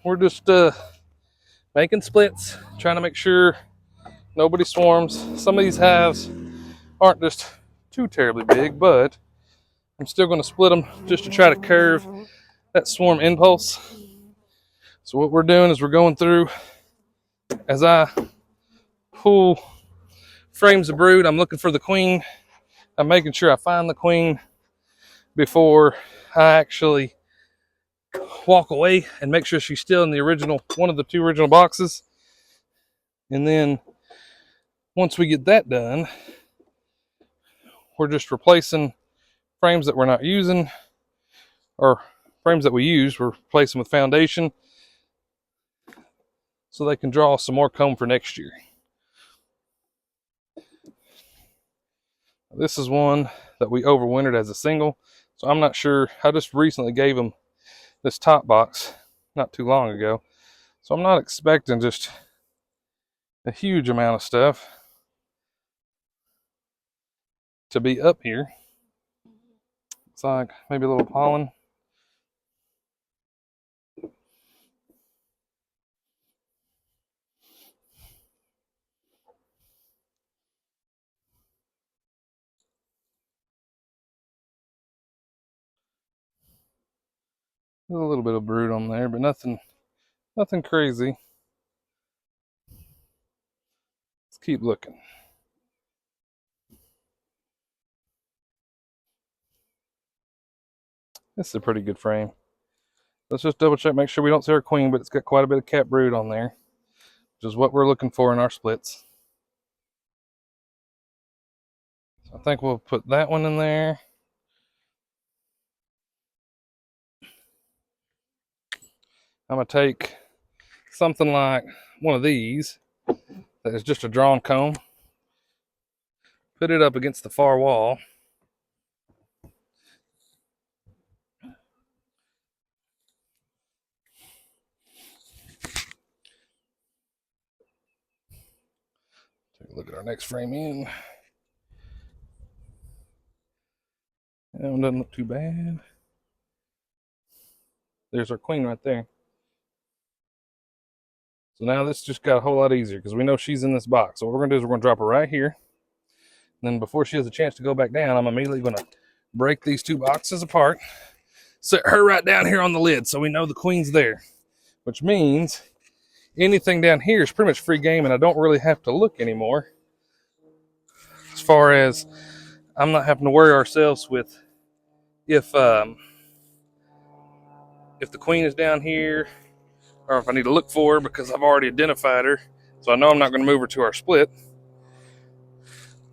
we're just making splits, trying to make sure nobody swarms. Some of these hives aren't just too terribly big, but I'm still going to split them just to try to curve that swarm impulse. So what we're doing is we're going through, as I pull frames of brood, I'm looking for the queen. I'm making sure I find the queen before I actually walk away and make sure she's still in the original, one of the two original boxes. And then once we get that done, we're just replacing frames that we're not using, or frames that we use, we're replacing with foundation so they can draw some more comb for next year. This is one that we overwintered as a single, so I'm not sure. I just recently gave them this top box not too long ago, so I'm not expecting just a huge amount of stuff to be up here. It's like maybe a little pollen. There's a little bit of brood on there, but nothing crazy. Let's keep looking. This is a pretty good frame. Let's just double check, make sure we don't see our queen, but it's got quite a bit of cat brood on there, which is what we're looking for in our splits. So I think we'll put that one in there. I'm going to take something like one of these that is just a drawn comb, put it up against the far wall. Take a look at our next frame in. That one doesn't look too bad. There's our queen right there. So now this just got a whole lot easier because we know she's in this box. So what we're going to do is we're going to drop her right here. And then before she has a chance to go back down, I'm immediately going to break these two boxes apart. Set her right down here on the lid so we know the queen's there. Which means anything down here is pretty much free game and I don't really have to look anymore. As far as I'm not having to worry ourselves with if the queen is down here or if I need to look for her because I've already identified her. So I know I'm not going to move her to our split.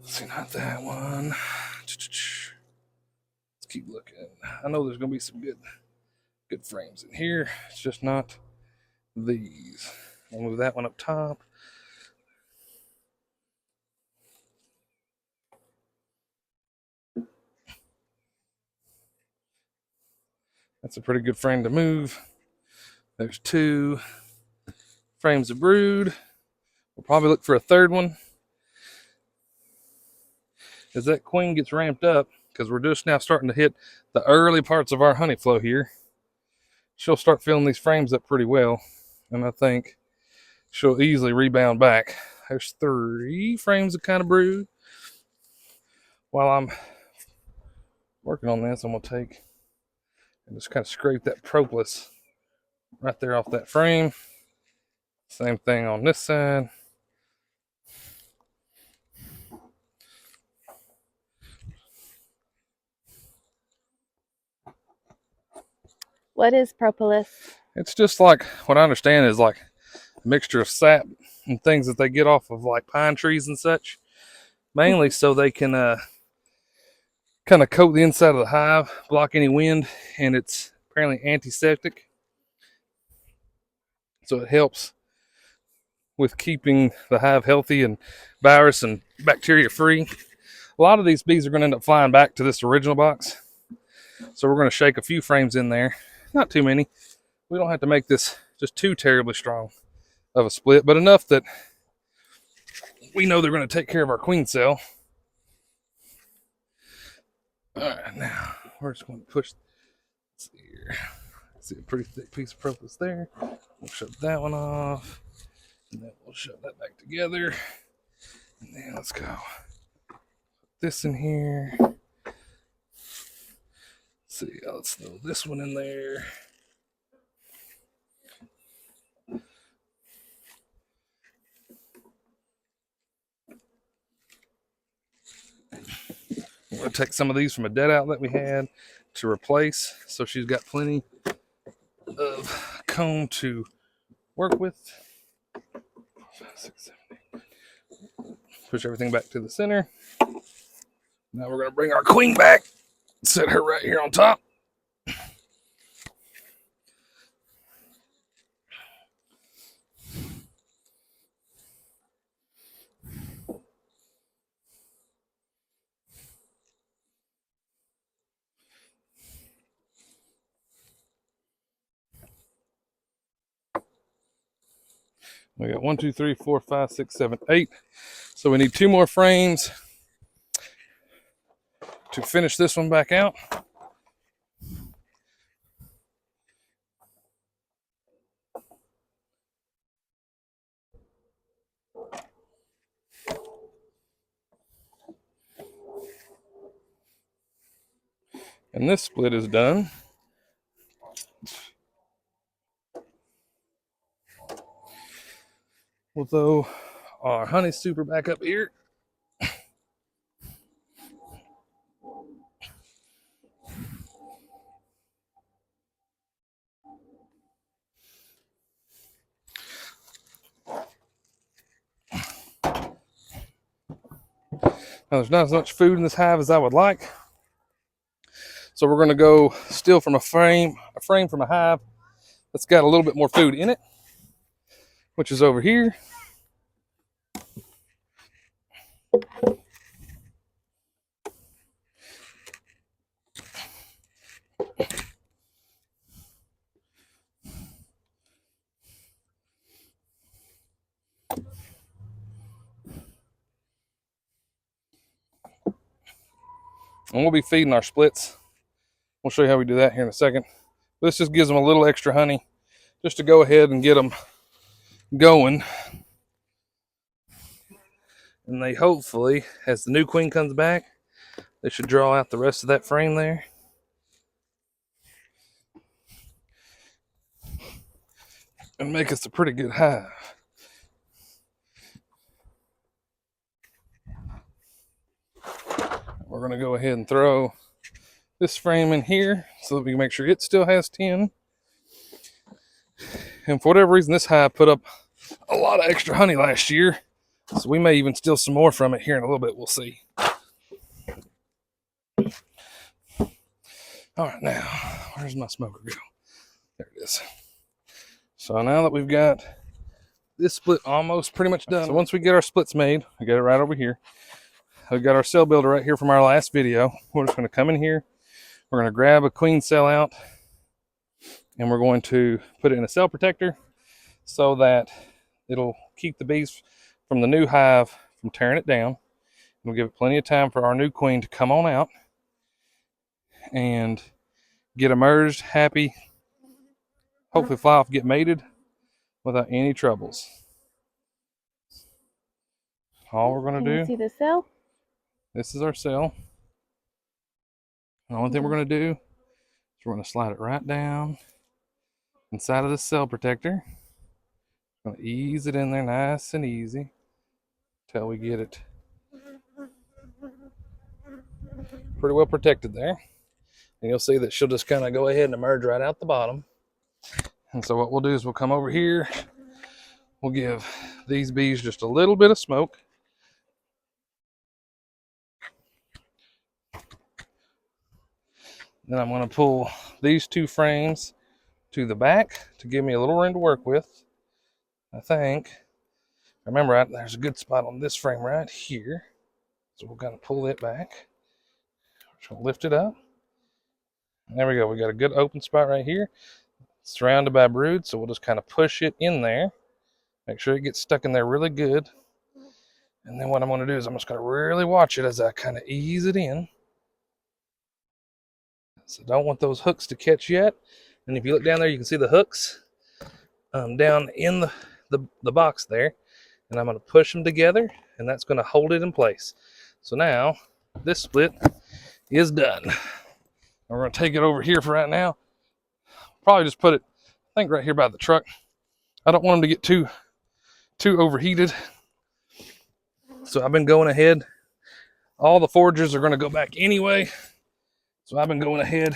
Let's see, not that one. Let's keep looking. I know there's going to be some good frames in here. It's just not these. I'll move that one up top. That's a pretty good frame to move. There's two frames of brood. We'll probably look for a third one. As that queen gets ramped up, because we're just now starting to hit the early parts of our honey flow here, she'll start filling these frames up pretty well. And I think she'll easily rebound back. There's 3 frames of kind of brood. While I'm working on this, I'm going to take and just kind of scrape that propolis right there off that frame. Same thing on this side. What is propolis? It's just like, what I understand is like a mixture of sap and things that they get off of like pine trees and such. Mainly so they can kind of coat the inside of the hive, block any wind, and it's apparently antiseptic. So it helps with keeping the hive healthy and virus and bacteria free. A lot of these bees are going to end up flying back to this original box. So we're going to shake a few frames in there. Not too many. We don't have to make this just too terribly strong of a split, but enough that we know they're going to take care of our queen cell. All right, now we're just going to push. Let's see here. See a pretty thick piece of propolis there. We'll shut that one off. And then we'll shut that back together. And then let's go. Put this in here. Let's see, let's throw this one in there. We're going to take some of these from a dead outlet we had to replace, so she's got plenty of comb to work with. 5, 6, 7, 8. Push everything back to the center. Now we're going to bring our queen back, set her right here on top. We got 1, 2, 3, 4, 5, 6, 7, 8. So we need 2 more frames to finish this one back out. And this split is done. We'll throw our honey super back up here. Now, there's not as much food in this hive as I would like. So we're going to go steal from a frame from a hive that's got a little bit more food in it, which is over here. And we'll be feeding our splits. We'll show you how we do that here in a second. This just gives them a little extra honey just to go ahead and get them going. And they hopefully, as the new queen comes back, they should draw out the rest of that frame there. And make us a pretty good hive. We're going to go ahead and throw this frame in here so that we can make sure it still has 10. And for whatever reason, this hive put up a lot of extra honey last year, so we may even steal some more from it here in a little bit. We'll see. All right, now, where's my smoker go? There it is. So now that we've got this split almost pretty much done, so once we get our splits made, we got it right over here. We've got our cell builder right here from our last video. We're just going to come in here. We're going to grab a queen cell out, and we're going to put it in a cell protector so that it'll keep the bees from the new hive from tearing it down. We'll give it plenty of time for our new queen to come on out and get emerged, happy, hopefully fly off, get mated without any troubles. All we're going to do. Can you see the cell? This is our cell. The only thing we're going to do is we're going to slide it right down inside of the cell protector. Going to ease it in there nice and easy until we get it pretty well protected there. And you'll see that she'll just kind of go ahead and emerge right out the bottom. And so what we'll do is we'll come over here. We'll give these bees just a little bit of smoke. Then I'm going to pull these 2 frames to the back to give me a little room to work with. I think. Remember, there's a good spot on this frame right here. So we're going to pull it back. Just going to lift it up. There we go. We got a good open spot right here. Surrounded by brood, so we'll just kind of push it in there. Make sure it gets stuck in there really good. And then what I'm going to do is I'm just going to really watch it as I kind of ease it in. So don't want those hooks to catch yet. And if you look down there, you can see the hooks down in the box there, and I'm going to push them together, and that's going to hold it in place. So now this split is done. We're going to take it over here for right now. Probably just put it, I think, right here by the truck. I don't want them to get too overheated. So I've been going ahead. All the foragers are going to go back anyway. So I've been going ahead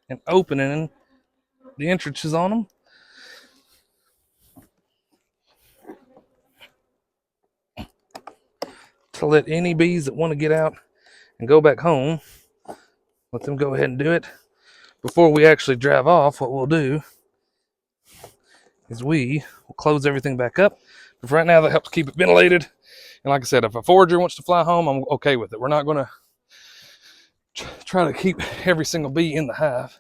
and opening the entrances on them. To let any bees that want to get out and go back home, let them go ahead and do it. Before we actually drive off, what we'll do is we will close everything back up. But for right now, that helps keep it ventilated. And like I said, if a forager wants to fly home, I'm okay with it. We're not going to try to keep every single bee in the hive.